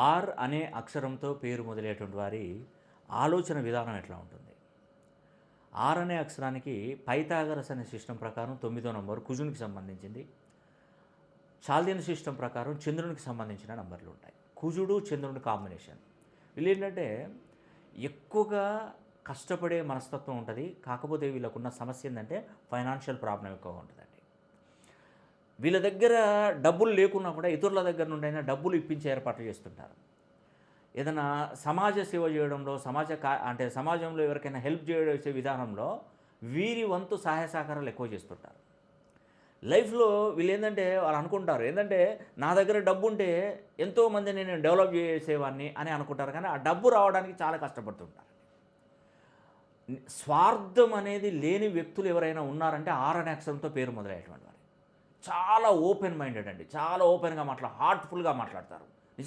Are అనే అక్షరంతో పేరు మొదలయ్యేటువంటి వారి ఆలోచన విధానం ఎట్లా ఉంటుంది? ఆర్ అనే అక్షరానికి పైథాగరస్ అనే సిస్టమ్ ప్రకారం 9వ నంబరు కుజునికి సంబంధించింది. చాల్దియన్ సిస్టమ్ ప్రకారం చంద్రునికి సంబంధించిన నంబర్లు ఉంటాయి. కుజుడు చంద్రుని కాంబినేషన్. వీళ్ళేంటంటే ఎక్కువగా కష్టపడే మనస్తత్వం ఉంటుంది. కాకపోతే వీళ్ళకున్న సమస్య ఏంటంటే ఫైనాన్షియల్ ప్రాబ్లం ఎక్కువగా ఉంటుందండి. వీళ్ళ దగ్గర డబ్బులు లేకున్నా కూడా ఇతరుల దగ్గర నుండి అయినా డబ్బులు ఇప్పించే ఏర్పాట్లు చేస్తుంటారు. ఏదైనా సమాజ సేవ చేయడంలో అంటే సమాజంలో ఎవరికైనా హెల్ప్ చేసే విధానంలో వీరి వంతు సహాయ సహకారాలు ఎక్కువ చేస్తుంటారు. లైఫ్‌లో వీళ్ళేందంటే వాళ్ళు అనుకుంటారు. ఏందంటే నా దగ్గర డబ్బుంటే ఎంతోమందిని నేను డెవలప్ చేసేవాడిని అని అనుకుంటారు. కానీ ఆ డబ్బు రావడానికి చాలా కష్టపడుతుంటారు. స్వార్థం అనేది లేని వ్యక్తులు ఎవరైనా ఉన్నారంటే ఆర్ అనే అక్షరంతో పేరు మొదలయ్యేటువంటి వారు. చాలా ఓపెన్ మైండెడ్ అండి. చాలా ఓపెన్‌గా హార్ట్‌ఫుల్‌గా మాట్లాడతారు.